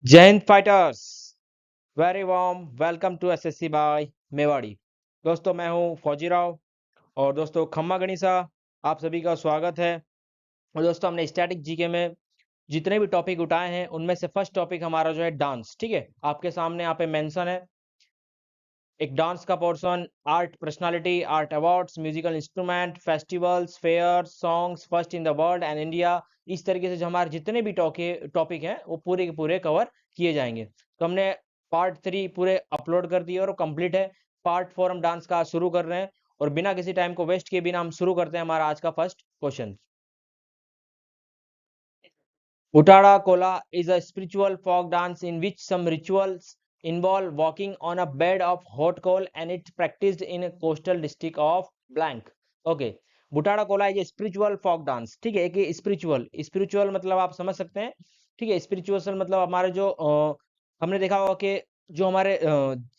जय Hind fighters. Very warm welcome to SSC by Mewari. दोस्तों मैं हूं फौजी राव और दोस्तों खम्मा गणिसा आप सभी का स्वागत है। और दोस्तों हमने स्टैटिक जीके में जितने भी टॉपिक उठाए हैं उनमें से फर्स्ट टॉपिक हमारा जो है डांस। ठीक है, आपके सामने यहाँ पे मेंशन है एक डांस का portion, art personality, art awards, musical instrument, festivals, fair, songs, first in the world and India. इस तरीके से जो हमारे जितने भी टॉपिक हैं वो पूरे के पूरे कवर किए जाएंगे। तो हमने पार्ट 3 पूरे अपलोड कर दिए और कंप्लीट है। पार्ट 4 हम डांस का शुरू कर रहे हैं और बिना किसी टाइम को वेस्ट किए बिना हम शुरू करते हैं हमारा आज का first question. Uttara Kola is a spiritual folk dance in which some rituals involve walking on a bed of hot coal and it's practiced in a coastal district of blank. Okay. Bhuta Kola है ये spiritual folk dance. ठीक है, एक spiritual spiritual मतलब आप समझ सकते हैं। ठीक है, स्पिरिचुअल मतलब हमारे जो हमने देखा होगा कि जो हमारे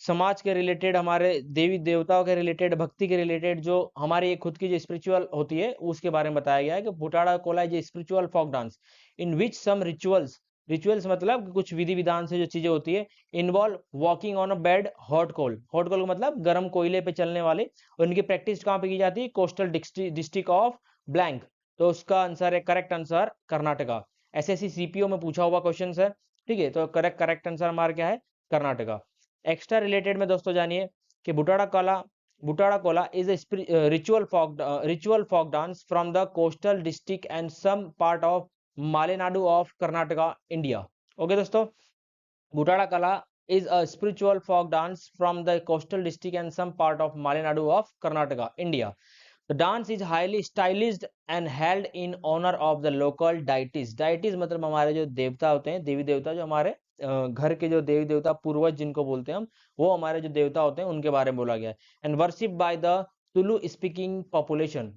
समाज के रिलेटेड, हमारे देवी देवताओं के रिलेटेड, भक्ति के रिलेटेड जो हमारी एक खुद की जो स्पिरिचुअल होती है उसके बारे में बताया गया है कि बुटाड़ा कोला ये spiritual folk dance in which some rituals, rituals मतलब कुछ विधि विधान से जो चीजें होती है, involve walking on a bed hot coal, hot coal मतलब गर्म कोयले पे चलने वाले, और इनकी प्रैक्टिस कहाँ पे की जाती है? Coastal district of blank. तो उसका आंसर है, correct answer Karnataka. SSC CPO में पूछा हुआ क्वेश्चन है। ठीक है, तो करेक्ट आंसर हमारा क्या है? कर्नाटका। एक्स्ट्रा रिलेटेड में दोस्तों जानिए कि Bhuta Cola is a ritual folk dance from the coastal district and some part of Malenadu of Karnataka, India. Okay दोस्तों, बुटाड़ा कला is a spiritual folk dance from the coastal district and some part of Malenadu of Karnataka, India. The dance is highly stylized and held in honor of the local deities. Deities मतलब हमारे जो देवता होते हैं, देवी देवता, जो हमारे घर के जो देवी देवता पूर्वज जिनको बोलते हैं हम, वो हमारे जो देवता होते हैं उनके बारे में बोला गया है। And worship by the Tulu speaking population,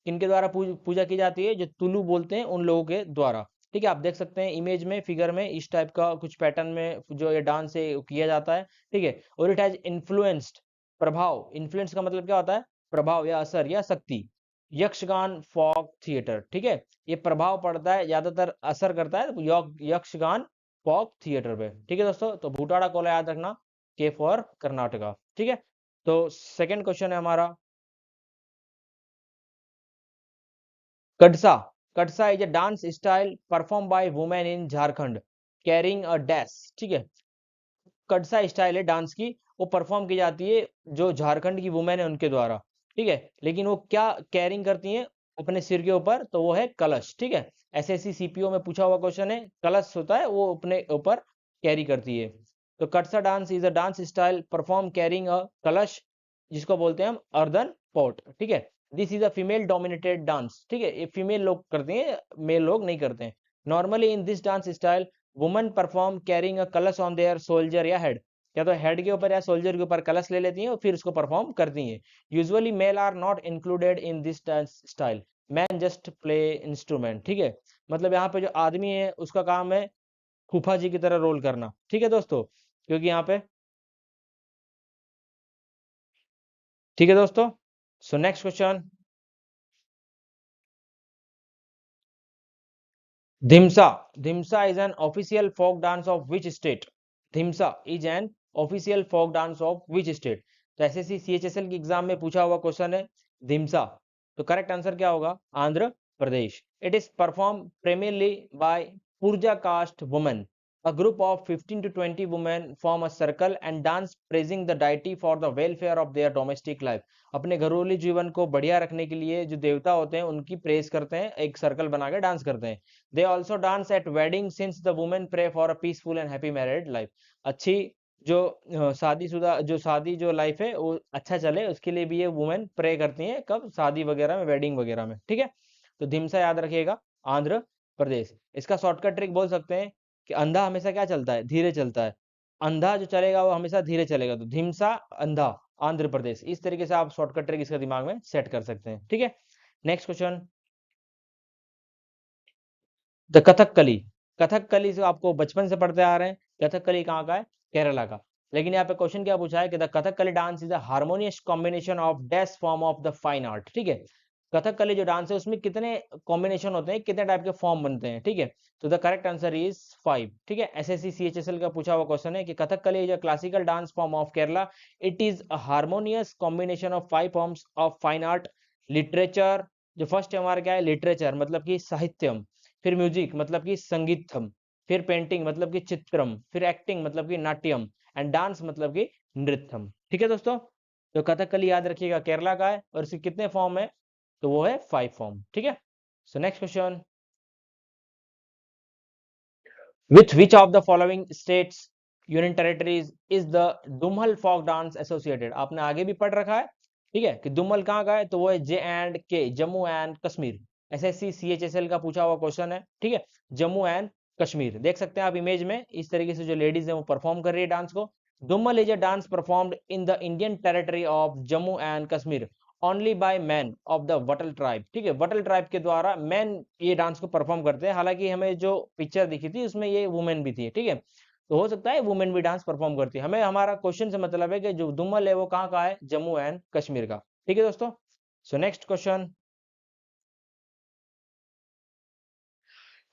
किनके द्वारा पूजा की जाती है? जो तुलु बोलते हैं उन लोगों के द्वारा। ठीक है, आप देख सकते हैं इमेज में, फिगर में, इस टाइप का कुछ पैटर्न में जो ये डांस है किया जाता है। ठीक है, और इट हैज इन्फ्लुएंस्ड, प्रभाव, इन्फ्लुएंस का मतलब क्या होता है? प्रभाव या असर या शक्ति, यक्षगान फॉक थिएटर। ठीक है, ये प्रभाव पड़ता है, ज्यादातर असर करता है यक्षगान फॉक थिएटर पे। ठीक है दोस्तों, तो भूटाड़ा कोला याद रखना, के फॉर कर्नाटका। ठीक है, तो सेकंड क्वेश्चन है हमारा, Katsa. Katsa is a dance style perform by women in Jharkhand carrying a dash. ठीक है, कटसा स्टाइल है डांस की, वो परफॉर्म की जाती है जो झारखंड की वुमेन है उनके द्वारा। ठीक है, लेकिन वो क्या कैरिंग करती हैं अपने सिर के ऊपर? तो वो है कलश। ठीक है, एसएससी सीपीओ में पूछा हुआ क्वेश्चन है, कलश होता है वो अपने ऊपर कैरी करती है। तो Katsa dance is a dance style perform carrying a kalash, जिसको बोलते हैं हम अर्दन पॉट। ठीक है, this is a female dominated dance. ठीक है, ये फीमेल लोग करते हैं, मेल लोग नहीं करते हैं। Normally in this dance style woman perform carrying a कलश ऑन देयर सोल्जर या हेड, या तो हेड के ऊपर या सोल्जर के ऊपर कलश ले लेती हैं और फिर उसको परफॉर्म करती हैं। Usually male are not included in this dance style, man just play instrument. ठीक है, मतलब यहाँ पे जो आदमी है उसका काम है फूफा जी की तरह रोल करना। ठीक है दोस्तों, क्योंकि यहाँ पे, ठीक है दोस्तों। So next question, Dhimsa. Dhimsa is an official folk dance of which state? Dhimsa is an official folk dance of which state? तो एसएससी सीएचएसएल की एग्जाम में पूछा हुआ क्वेश्चन है धिमसा। तो करेक्ट आंसर क्या होगा? Andhra Pradesh. It is perform primarily by Purja caste women, a group of 15 to 20 women form a circle and dance praising the deity for the welfare of their domestic life. अपने घरेलू जीवन को बढ़िया रखने के लिए जो देवता होते हैं उनकी प्रेज करते हैं, एक सर्कल बना के डांस करते हैं। They also dance at wedding since the women pray for a peaceful and happy married life. अच्छी जो शादीशुदा जो शादी जो लाइफ है वो अच्छा चले उसके लिए भी ये वुमेन प्रे करती हैं, कब? शादी वगैरह में, वेडिंग वगैरह में। ठीक है, तो धिमसा याद रखिएगा, आंध्र प्रदेश। इसका शॉर्टकट ट्रिक बोल सकते हैं कि अंधा हमेशा क्या चलता है? धीरे चलता है। अंधा जो चलेगा वो हमेशा धीरे चलेगा, तो धिमसा अंधा आंध्र प्रदेश। इस तरीके से आप शॉर्टकट ट्रिक इसका दिमाग में सेट कर सकते हैं। ठीक है, next question, the Kathakali. Kathakali से आपको बचपन से पढ़ते आ रहे हैं, कथकली कहाँ का है? केरला का। लेकिन यहाँ पे क्वेश्चन क्या पूछा है कि the Kathakali dance is a harmonious combination of dash form of the fine art. ठीक है, कथकली जो डांस है उसमें कितने कॉम्बिनेशन होते हैं, कितने टाइप के फॉर्म बनते हैं, ठीक है। तो द करेक्ट आंसर इज 5, ठीक है। एसएससी सीएचएसएल का पूछा हुआ क्वेश्चन है कि Kathakali is a classical dance form of Kerala. It is a harmonious combination of 5 forms of fine art, literature, जो फर्स्ट हमारा क्या है लिटरेचर मतलब कि साहित्यम, फिर म्यूजिक मतलब कि संगीतम, फिर पेंटिंग मतलब कि चित्रम, फिर एक्टिंग मतलब कि नाट्यम, एंड डांस मतलब कि नृत्यम, ठीक है दोस्तों। तो कथकली याद रखिएगा केरला का है और इसके कितने फॉर्म है, तो वो है 5 फॉर्म, ठीक है। So next question, with which of the following states union territories is the Dumhal folk dance associated. आपने आगे भी पढ़ रखा है, ठीक है, कि दुमहल कहाँ का है, तो वो है J&K, Jammu and Kashmir. SSC CHSL का पूछा हुआ क्वेश्चन है, ठीक है, जम्मू एंड कश्मीर। देख सकते हैं आप इमेज में, इस तरीके से जो लेडीज है वो परफॉर्म कर रही है डांस को। Dumhal is a dance performed in the Indian territory of Jammu and Kashmir only by man of the Wattal tribe, ठीक है। वटल ट्राइब के द्वारा मैन ये डांस को परफॉर्म करते हैं। हालांकि हमें जो पिक्चर दिखी थी उसमें ये वुमेन भी थी, ठीक है, तो हो सकता है वुमेन भी डांस परफॉर्म करती है। हमें हमारा क्वेश्चन से मतलब है कि जो दुम्मल है वो कहाँ का है, जम्मू एंड कश्मीर का, ठीक है दोस्तों। So next question,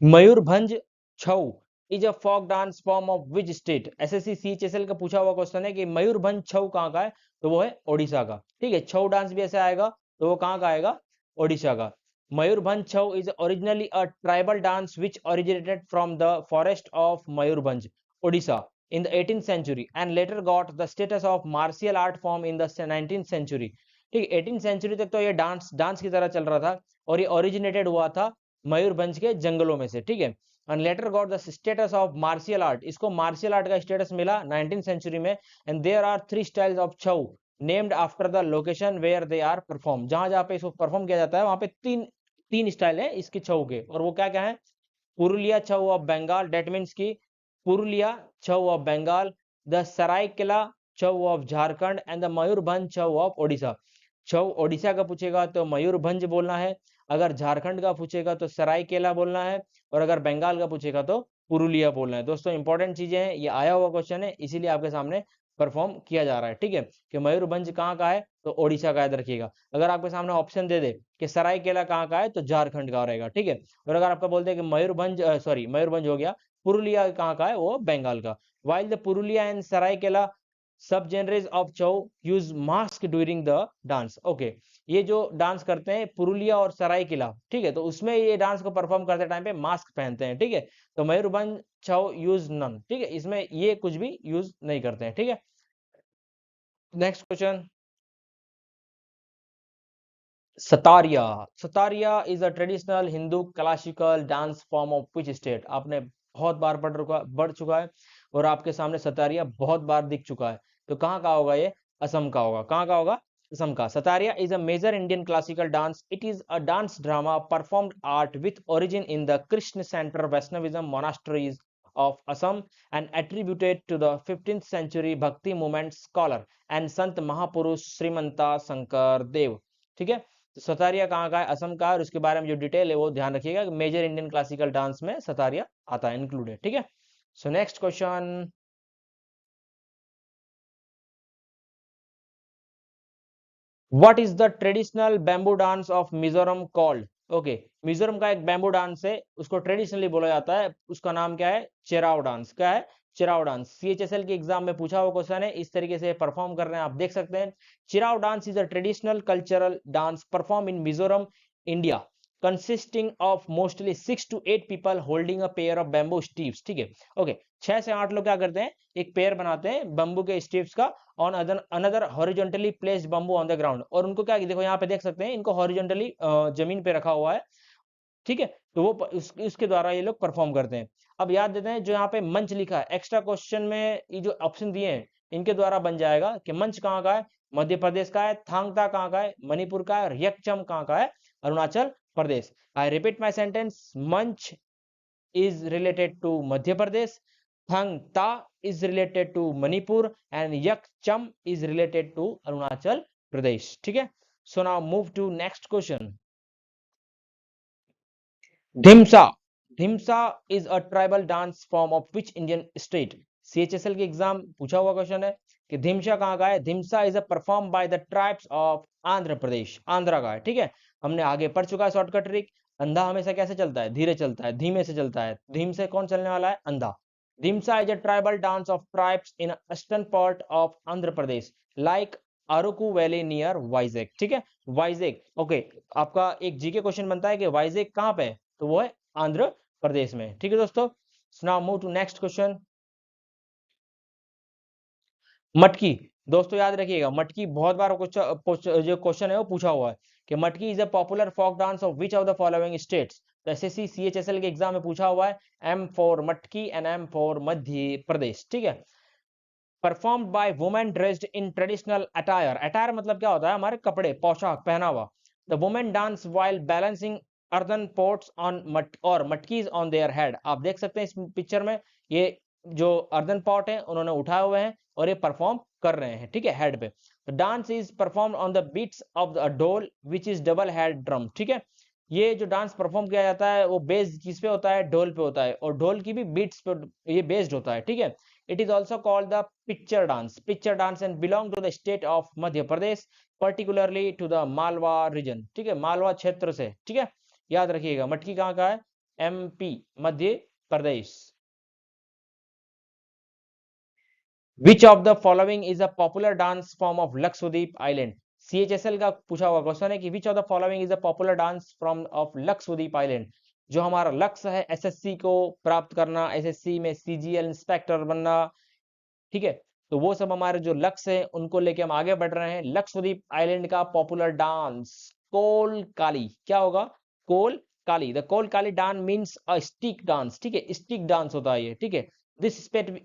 Mayurbhanj Chhau is a folk dance form of which state. SSC CHSL का पूछा हुआ क्वेश्चन है कि मयूरभंज छऊ कहाँ का है, तो वो है ओडिशा का, ठीक है। छऊ डांस भी ऐसे आएगा तो वो कहाँ का आएगा, ओडिशा का। Mayurbhanj Chhau is originally a tribal dance which originated from the forest of Mayurbhanj, Odisha in the 18th century and later got the status of martial art form in the 19th century, ठीक है। 18th century तक तो ये डांस डांस की तरह चल रहा था और ये ओरिजिनेटेड हुआ था मयूरभंज के जंगलों में से, ठीक है। And later got the status of martial art, इसको मार्शियल आर्ट का स्टेटस मिला 19th सेंचुरी में। And there are 3 styles of Chhau named after the location where they are perform, जहां जहां पे इसको परफॉर्म किया जाता है वहां पे तीन तीन स्टाइल है इसके छऊ के, और वो क्या क्या है, Purulia Chhau of Bengal, that means की Purulia Chhau of Bengal, the Seraikela Chhau of Jharkhand and the Mayurbhanj Chhau of Odisha. Chhau Odisha का पूछेगा तो मयूरभंज बोलना है, अगर झारखंड का पूछेगा तो सरायकेला बोलना है, और अगर बंगाल का पूछेगा तो पुरुलिया बोलना है। दोस्तों इंपॉर्टेंट चीजें हैं, ये आया हुआ क्वेश्चन है इसीलिए आपके सामने परफॉर्म किया जा रहा है, ठीक है। कि मयूरभंज कहाँ का है, तो ओडिशा का याद रखिएगा। अगर आपके सामने ऑप्शन दे दे कि सरायकेला कहाँ का है, तो झारखंड का रहेगा, ठीक है। और अगर आपका बोलते हैं कि मयूरभंज सॉरी मयूरभंज हो गया, पुरुलिया कहाँ का है, वो बंगाल का। While the Purulia and Seraikela sub genres of Chhau use mask during the dance, okay. ये जो डांस करते हैं पुरुलिया और सरायकेला, ठीक है, तो उसमें ये डांस को परफॉर्म करते टाइम पे मास्क पहनते हैं, ठीक है। तो मयूरभंज छऊ यूज नन, ठीक है, इसमें ये कुछ भी यूज नहीं करते हैं, ठीक है। Next question, Sattriya. Sattriya is a traditional Hindu classical dance form of which state. आपने बहुत बार बढ़ चुका है और आपके सामने सतारिया बहुत बार दिख चुका है, तो कहाँ का होगा ये, असम का होगा। कहाँ का होगा, असम का। Sattriya is a major Indian classical dance, it is a dance drama performed art with origin in the Krishna centre Vaishnavism monasteries of Assam and attributed to the 15th century Bhakti movement scholar and Sant Mahapurush Srimanta Shankar Dev, ठीक है। तो सतारिया कहाँ का है, असम का है, और उसके बारे में जो डिटेल है वो ध्यान रखिएगा, मेजर इंडियन क्लासिकल डांस में सतारिया आता है, इंक्लूडेड, ठीक है। So next question, what is the traditional bamboo dance of Mizoram called, okay. Mizoram का एक बैम्बू डांस है, उसको ट्रेडिशनली बोला जाता है, उसका नाम क्या है, चेराव डांस। क्या है, चिराव डांस। सीएचएसएल के एग्जाम में पूछा हुआ क्वेश्चन है, इस तरीके से परफॉर्म कर रहे हैं, आप देख सकते हैं। Cheraw dance is a traditional cultural dance perform in Mizoram India consisting of mostly 6 to 8 people holding a pair of bamboo sticks, ठीक है, ओके। 6 से 8 लोग क्या करते हैं, एक पेयर बनाते हैं बंबू के स्टिप्स का on another horizontally placed bamboo on the ground, और उनको क्या, देखो यहाँ पे देख सकते हैं, इनको हॉरिजॉन्टली जमीन पे रखा हुआ है, ठीक है। तो वो उसके द्वारा ये लोग परफॉर्म करते हैं। अब याद देते हैं, जो यहाँ पे मंच लिखा है एक्स्ट्रा क्वेश्चन में, ये जो ऑप्शन दिए हैं इनके द्वारा बन जाएगा कि मंच कहाँ का है, मध्य प्रदेश का है, थांगता कहाँ का है, मणिपुर का है, और यकचम कहाँ का है, Arunachal Pradesh. I repeat my sentence, मंच is related to Madhya Pradesh, Thangta is related to Manipur, and Yakcham is related to Arunachal Pradesh, ठीक है। So now move to next question. Dhimsa. Dhimsa is a tribal dance form of which Indian state. CHSL के exam पूछा हुआ question है कि धिमसा कहाँ का है। Dhimsa is a perform by the tribes of Andhra Pradesh, Andhra का है, ठीक है। हमने आगे पढ़ चुका है शॉर्टकट ट्रिक। अंधा हमेशा कैसे चलता है? धीरे चलता है, धीमे से चलता है। धीम से कौन चलने वाला है? Andhra. Dhimsa is a tribal dance of tribes in eastern part of Andhra Pradesh like Araku valley near Vizag. ठीक है, वाइजैक। ओके, आपका एक जीके क्वेश्चन बनता है कि वाइजैक कहाँ पे है? तो वो है आंध्र प्रदेश में। ठीक है दोस्तों, now move to next question. Matki, दोस्तों याद रखिएगा, मटकी बहुत बार जो क्वेश्चन है वो पूछा हुआ है कि Matki is a popular folk dance of which of the following states. तो एसएससी सीएचएसएल के एग्जाम में पूछा हुआ है, M for Matki and M for Madhya Pradesh. ठीक है, performed by women dressed in traditional attire. Attire मतलब क्या होता है? हमारे कपड़े, पोशाक, पहनावा। The women dance while balancing earthen pots on matkis on their head. आप देख सकते हैं इस पिक्चर में, ये जो अर्दन पॉट है उन्होंने उठाए हुए हैं और ये परफॉर्म कर रहे हैं। ठीक है, हेड पे। Dance is perform on the beats of the dhol which is double head drum. ठीक है, ये जो डांस परफॉर्म किया जाता है वो बेस्ड किस पे होता है? ढोल पे होता है, और ढोल की भी बीट्स पे ये बेस्ड होता है। ठीक है, it is also called the picture dance and belong to the state of Madhya Pradesh, particularly to the Malwa region। ठीक है, मालवा क्षेत्र से। ठीक है, याद रखिएगा मटकी कहाँ का है? MP, Madhya Pradesh. Which of the following is a popular dance form of Lakshadweep Island? CHSL का पूछा हुआ क्वेश्चन है कि which of the following is a popular dance form of Lakshadweep Island? जो हमारा लक्ष्य है एसएससी को प्राप्त करना, एसएससी में सीजीएल इंस्पेक्टर बनना, ठीक है, तो वो सब हमारे जो लक्ष्य है उनको लेके हम आगे बढ़ रहे हैं। लक्षद्वीप आइलैंड का पॉपुलर डांस कोल काली। क्या होगा? Kolkali. The Kolkali dance means a stick dance. ठीक है, स्टिक डांस होता है ये। ठीक है, this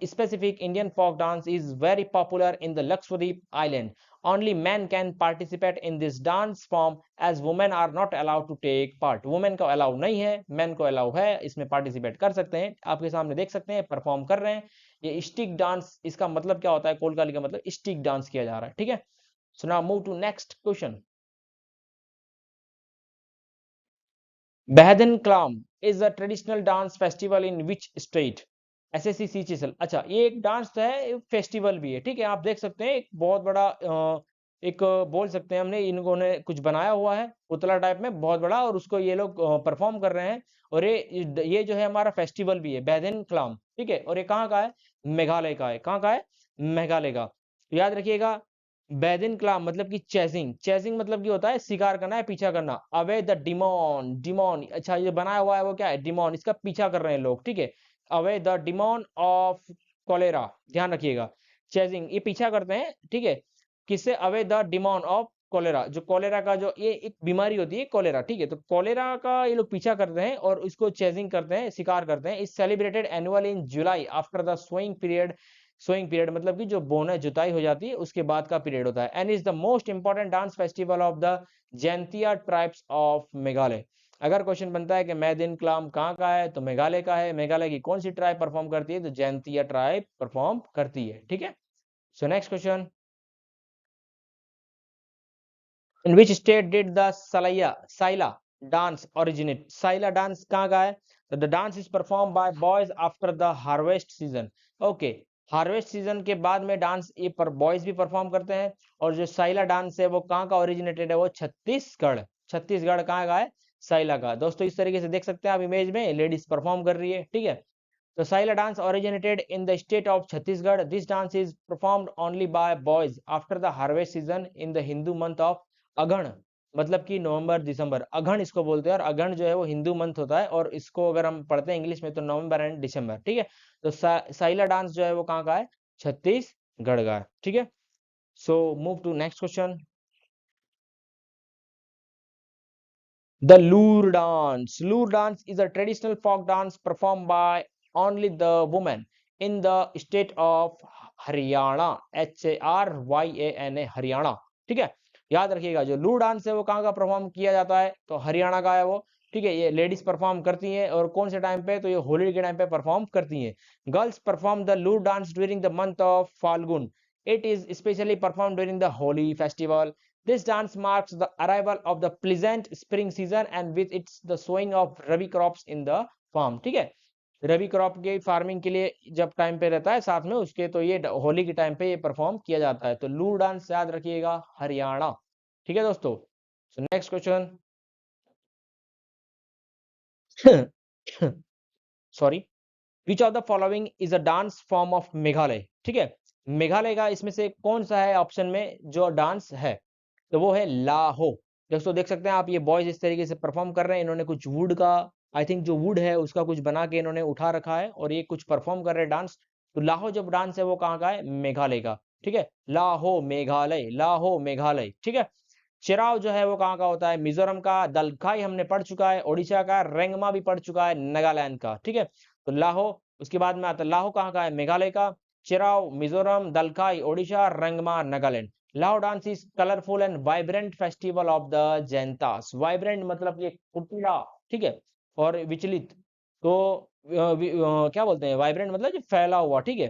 specific Indian folk dance is very popular in the Lakshadweep Island. Only men can participate in this dance form as women are not allowed to take part. Women को allow नहीं है, men को allow है, इसमें participate कर सकते हैं। आपके सामने देख सकते हैं परफॉर्म कर रहे हैं। ये स्टिक डांस, इसका मतलब क्या होता है? कोलकाली का मतलब स्टिक डांस किया जा रहा है। ठीक है, so now move to next question. Behadin Klam is a traditional dance festival in which state? SSC CHSL. अच्छा, ये एक डांस तो है, फेस्टिवल भी है। ठीक है, आप देख सकते हैं एक बहुत बड़ा एक बोल सकते हैं हमने, इनको ने कुछ बनाया हुआ है पुतला टाइप में बहुत बड़ा, और उसको ये लोग परफॉर्म कर रहे हैं। और ये जो है हमारा फेस्टिवल भी है, बैधन क्लाम। ठीक है, और ये कहाँ का है? मेघालय का है। कहाँ का है? मेघालय का। तो याद रखिएगा, बैदिन क्लाम मतलब कि चेजिंग। चेजिंग मतलब कि होता है शिकार करना है, पीछा करना। अवे द डिमोन, डिमोन, अच्छा ये बनाया हुआ है वो क्या है? डिमोन, इसका पीछा कर रहे हैं लोग। ठीक है, away the demon of cholera, ध्यान रखिएगा। चेजिंग, ये पीछा करते हैं। ठीक है, किससे? Away the demon of cholera, जो कोलेरा का जो ये एक बीमारी होती है कोलेरा। ठीक है, तो कोलेरा का ये लोग पीछा करते हैं और इसको चेजिंग करते हैं, शिकार करते हैं। Is celebrated annual in July after the sowing period. Sowing period मतलब कि जो बोना जुताई हो जाती है उसके बाद का पीरियड होता है। And is the most important dance festival of the Jaintia tribes of Meghalaya. अगर क्वेश्चन बनता है कि मैदिन क्लाम कहाँ का है, तो मेघालय का है। मेघालय की कौन सी ट्राइब परफॉर्म करती है? तो जैंतिया ट्राइब परफॉर्म करती है। ठीक है, so next question. In which state did the Saila dance originate? Saila dance कहाँ का है? तो the dance is perform by boys after the harvest season. Okay, harvest season के बाद में डांस ये पर बॉयज भी परफॉर्म करते हैं। और जो साइला डांस है वो कहाँ का ओरिजिनेटेड है? वो छत्तीसगढ़। छत्तीसगढ़ कहाँ का है? साइला का। दोस्तों इस तरीके से देख सकते हैं आप इमेज में, लेडीज परफॉर्म कर रही है। ठीक है, तो Saila dance originated in the state of Chhattisgarh. This dance is performed only by boys after the harvest season in the Hindu month of अगहन, मतलब कि नवंबर दिसंबर। अगहन इसको बोलते हैं, और अगहन जो है वो हिंदू मंथ होता है, और इसको अगर हम पढ़ते हैं इंग्लिश में तो नवंबर एंड दिसंबर। ठीक है, तो साइला डांस जो है वो कहाँ का है? छत्तीसगढ़ का है। ठीक है, so move to next question. The Loor dance. Loor dance is a traditional folk dance performed by only the women in the state of Haryana. HARYANA, Haryana. ठीक है, याद रखिएगा जो लूर डांस है वो कहाँ का परफॉर्म किया जाता है? तो हरियाणा का है वो। ठीक है, ये लेडीज परफॉर्म करती हैं, और कौन से टाइम पे? तो ये होली के टाइम पे परफॉर्म करती हैं। Girls perform the lure dance during the month of Phalgun. It is specially perform during the Holi festival. This dance marks the arrival of the pleasant spring season and with its the sowing of rabi crops in the farm। ठीक है, रबी crop के farming के लिए जब time पे रहता है साथ में उसके, तो ये होली के टाइम पे ये परफॉर्म किया जाता है। तो लूर डांस याद रखिएगा, हरियाणा। ठीक है दोस्तों, so next question. Sorry, which of the following is a dance form of Meghalaya, ठीक है, मेघालय का इसमें से कौन सा है ऑप्शन में जो डांस है, तो वो है लाहो। दोस्तों देख सकते हैं आप, ये बॉयज इस तरीके से परफॉर्म कर रहे हैं, इन्होंने कुछ वुड का, आई थिंक जो वुड है उसका कुछ बना के इन्होंने उठा रखा है और ये कुछ परफॉर्म कर रहे हैं डांस। तो लाहो जब डांस है वो कहाँ का है, मेघालय का, ठीक है, लाहो मेघालय, लाहो मेघालय, ठीक है। चिराव जो है वो कहाँ का होता है, मिजोरम का। दलखाई हमने पढ़ चुका है, ओडिशा का। रेंगमा भी पढ़ चुका है, नागालैंड का, ठीक है। तो लाहो, उसके बाद में आता है लाहो कहाँ का है, मेघालय का। Cheraw Mizoram, Dalkhai Odisha, Rengma Nagaland. Laho dance is colourful and vibrant festival of the Jaintias. Vibrant मतलब ये फुर्तीला, ठीक है, और विचलित। तो क्या बोलते हैं, वाइब्रेंट मतलब जो फैला हुआ, ठीक है।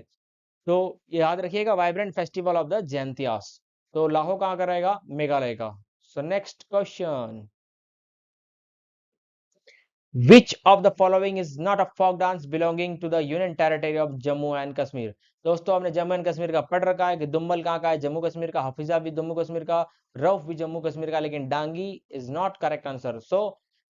तो याद रखिएगा, वाइब्रेंट फेस्टिवल ऑफ द जैंतियास। तो लाहो कहाँ का रहेगा, मेघालय का। सो next question, which of the following is not a folk dance belonging to the union territory of Jammu and Kashmir? दोस्तों हमने जम्मू एंड कश्मीर का पढ़ रखा है कि दुम्बल कहाँ का है, जम्मू कश्मीर का। हफीजा भी जम्मू कश्मीर का। रऊफ भी जम्मू कश्मीर का। लेकिन Dangi is not correct answer. So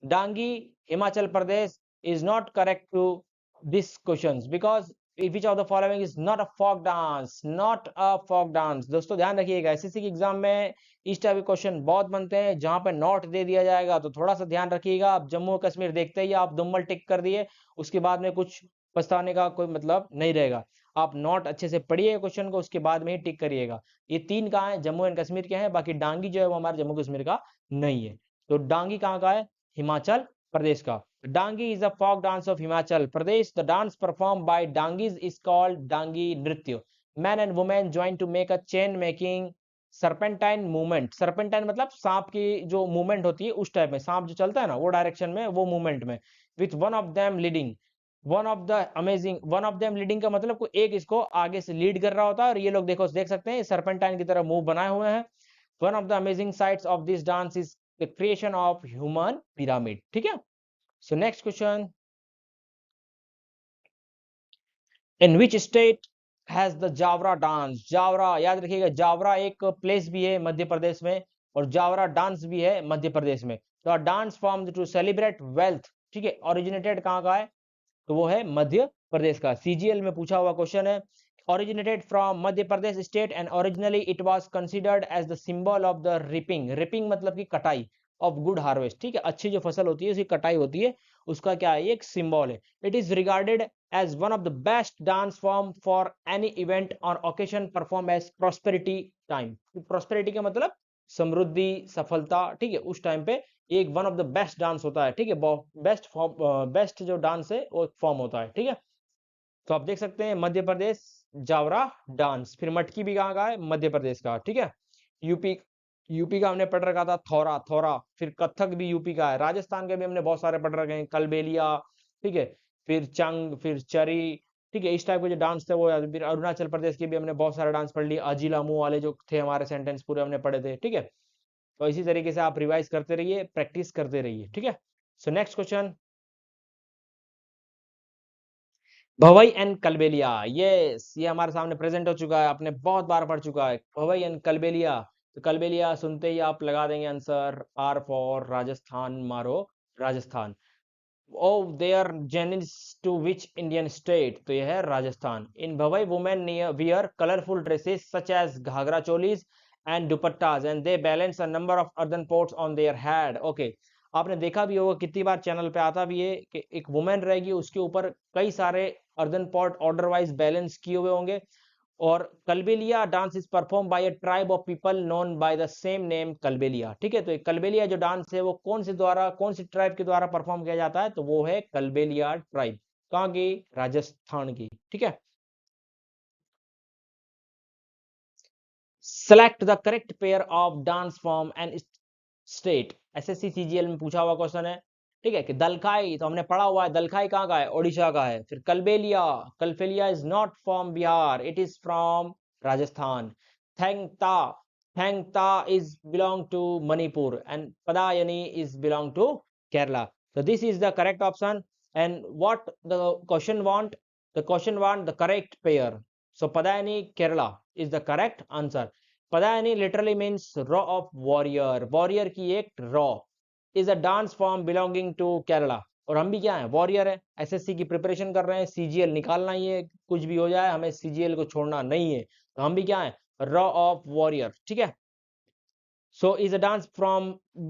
Dangi Himachal Pradesh is not correct to this question, because which of the following is not a folk dance, not a folk dance। दोस्तों ध्यान रखिएगा, एसएससी के एग्जाम में इस टाइप के क्वेश्चन बहुत बनते हैं जहां पे नॉट दे दिया जाएगा, तो थोड़ा सा ध्यान रखिएगा। आप जम्मू और कश्मीर देखते ही आप दुम्बल टिक कर दिए, उसके बाद में कुछ पछताने का कोई मतलब नहीं रहेगा। आप नॉट अच्छे से पढ़िए क्वेश्चन को, उसके बाद में ही टिक करिएगा। ये तीन कहाँ है, जम्मू एंड कश्मीर के हैं। बाकी डांगी जो है वो हमारे जम्मू कश्मीर का नहीं है। तो डांगी कहाँ का है, हिमाचल प्रदेश का। Dangi is a folk dance of Himachal Pradesh. The dance performed by Dangis is called Dangi Nritya. Men and women join to make a chain making serpentine movement. Serpentine मतलब सांप की जो मूवमेंट होती है उस टाइप में, सांप जो चलता है ना वो डायरेक्शन में, वो मूवमेंट में। With one of them leading. One of them leading का मतलब कोई एक इसको आगे से लीड कर रहा होता है, और ये लोग देखो देख सकते हैं सरपेंटाइन की तरह मूव बनाए हुए हैं। One of the amazing sites of this dance is the creation of human pyramid, ठीक है। So next question, in which state has the Javra dance? Jaora याद रखिएगा, जावरा एक प्लेस भी है मध्य प्रदेश में, और जावरा डांस भी है मध्य प्रदेश में। तो dance form to celebrate wealth, ठीक है, ओरिजिनेटेड कहाँ का है, तो वो है मध्य प्रदेश का। सीजीएल में पूछा हुआ क्वेश्चन है। originated from Madhya Pradesh state and originally it was considered as the symbol of the reaping. Reaping मतलब की कटाई ऑफ गुड हार्वेस्ट, ठीक है, अच्छी जो फसल होती है उसकी कटाई होती है, उसका क्या है, एक सिंबल है। It is regarded as one of the best dance form for any event on occasion perform as prosperity time. Prosperity का मतलब समृद्धि, सफलता, ठीक है, उस टाइम पे एक one of the best dance होता है, ठीक है, बेस्ट फॉर्म, बेस्ट जो डांस है वो फॉर्म होता है, ठीक है। तो आप देख सकते हैं मध्य प्रदेश जावरा डांस। फिर मटकी भी कहाँ का है, मध्य प्रदेश का, ठीक है। यूपी, यूपी का हमने पढ़ रखा था थोरा, थोरा। फिर कथक भी यूपी का है। राजस्थान के भी हमने बहुत सारे पढ़ रखे हैं, कलबेलिया, ठीक है, फिर चंग, फिर चरी, ठीक है, इस टाइप के जो डांस थे वो। फिर अरुणाचल प्रदेश के भी हमने बहुत सारे डांस पढ़ लिए, अजीला मुंह वाले जो थे हमारे सेंटेंस पूरे हमने पढ़े थे, ठीक है। तो इसी तरीके से आप रिवाइज करते रहिए, प्रैक्टिस करते रहिए, ठीक है। So next question, Bhavai and Kalbelia. Yes, ये हमारे सामने प्रेजेंट हो चुका है, आपने बहुत बार पढ़ चुका है भवई एंड कलबेलिया। तो कलबेलिया सुनते ही आप लगा देंगे आंसर, आर फॉर राजस्थान, मारो राजस्थान। ओ देयर जेनिस टू विच इंडियन स्टेट, तो यह है Rajasthan. In Bhavai women wear colourful dresses such as ghagra cholis and dupattas and they balance a number of earthen pots on their head. Okay, आपने देखा भी होगा, कितनी बार चैनल पे आता भी है कि एक वुमेन रहेगी, उसके ऊपर कई सारे earthen pot order wise balance किए हुए होंगे। और Kalbelia dance is perform bye a tribe of people known by the same name Kalbelia, ठीक है। तो एक कलबेलिया जो डांस है वो कौन से द्वारा, कौन सी ट्राइब के द्वारा परफॉर्म किया जाता है, तो वो है कलबेलिया ट्राइब। कहाँ की, राजस्थान की, ठीक है। Select the correct pair of dance form and state. SSC CGL में पूछा हुआ क्वेश्चन है, ठीक है, कि दलखाई तो हमने पढ़ा हुआ है, दलखाई कहाँ का है, ओडिशा का है। फिर Kalbelia, Kalbelia is not from Bihar, it is from Rajasthan. Thangta, Thangta is belong to Manipur and Padayani is belong to Kerala. so this is the correct option, and what the question want, the question want the correct pair. so padayani Kerala is the correct answer. Padayani literally means raw of warrior, warrior की एक raw is a dance form belonging to Kerala. और हम भी क्या है, warrior है, SSC की preparation कर रहे हैं, सीजीएल निकालना ही है, कुछ भी हो जाए हमें सीजीएल को छोड़ना नहीं है, तो हम भी क्या है, रॉ ऑफ वॉरियर, ठीक है। So is a dance from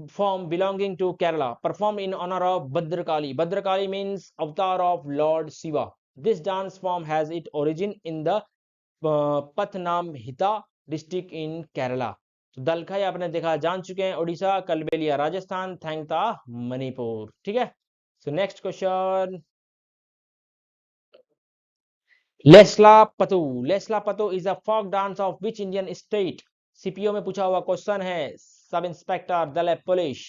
form belonging to Kerala, performed in honor of Bhadrakali. Bhadrakali means avatar of Lord Shiva. This dance form has its origin in the Pathnamhita district in Kerala. तो दलखाई आपने देखा जान चुके हैं, उड़ीसा, कलबेलिया राजस्थान, थैंगता मणिपुर, ठीक है। So next question, Lesla Patu. Lesla Patu is a folk dance of which Indian state? CPO में पूछा हुआ क्वेश्चन है, सब इंस्पेक्टर दल पुलिस।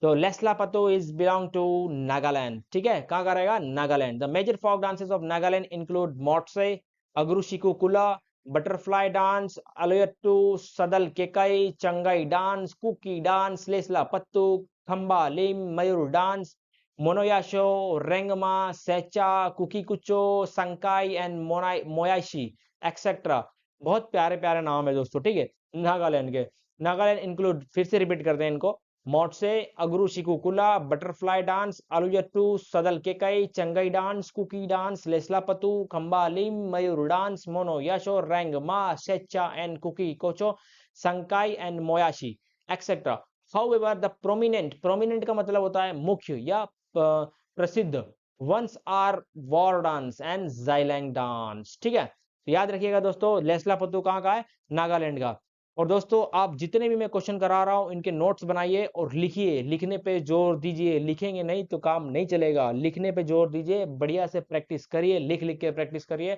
तो लेस्ला पतो इज बिलोंग टू नागालैंड, ठीक है, कहाँ का रहेगा, Nagaland. The major folk dances of Nagaland include Moatsu, Agrushiku Kula, butterfly dance, Aluyattu, Sadal Kekai, Changai dance, Kuki dance, Lesla Pattu, Khamba Lim, Mayur dance, Monoyasho, Rengma, Seecha, Kuki Kucho, Sankai and मोयाशी etcetera. बहुत प्यारे प्यारे नाम है दोस्तों, ठीक है, नागालैंड के। नागालैंड इंक्लूड, फिर से रिपीट करते हैं इनको, मोट्से, अगरू शिकुकुला, बटरफ्लाई डांस, आलूयट्टू, सदल केकई, चंगई डांस, कुकी डांस, लेस्लापतू, खंबालिम, मयूर डांस, मोनो याशो, रेंगमा, सेचा एंड कुकी कोचो, संकाई and मोयाशी etcetera. However the prominent, prominent का मतलब होता है मुख्य या प्रसिद्ध, ones are war dance and Zeliang dance, ठीक है। तो याद रखिएगा दोस्तों, लेस्लापतू कहाँ का है, नागालैंड का। और दोस्तों आप जितने भी मैं क्वेश्चन करा रहा हूं इनके नोट्स बनाइए और लिखिए, लिखने पे जोर दीजिए, लिखेंगे नहीं तो काम नहीं चलेगा, लिखने पे जोर दीजिए, बढ़िया से प्रैक्टिस करिए, लिख लिख के प्रैक्टिस करिए।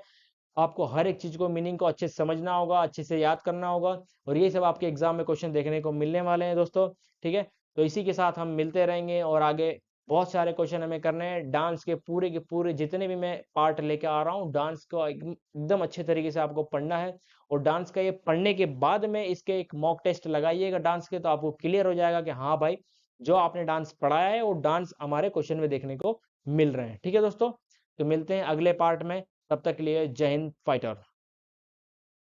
आपको हर एक चीज को मीनिंग को अच्छे से समझना होगा, अच्छे से याद करना होगा, और ये सब आपके एग्जाम में क्वेश्चन देखने को मिलने वाले हैं दोस्तों, ठीक है। तो इसी के साथ हम मिलते रहेंगे और आगे बहुत सारे क्वेश्चन हमें करने हैं। डांस के पूरे जितने भी मैं पार्ट लेके आ रहा हूँ, डांस को एकदम अच्छे तरीके से आपको पढ़ना है, और डांस का ये पढ़ने के बाद में इसके एक मॉक टेस्ट लगाइएगा डांस के, तो आपको क्लियर हो जाएगा कि हाँ भाई, जो आपने डांस पढ़ाया है वो डांस हमारे क्वेश्चन में देखने को मिल रहे हैं, ठीक है दोस्तों। तो मिलते हैं अगले पार्ट में, तब तक के लिए जय हिंद फाइटर।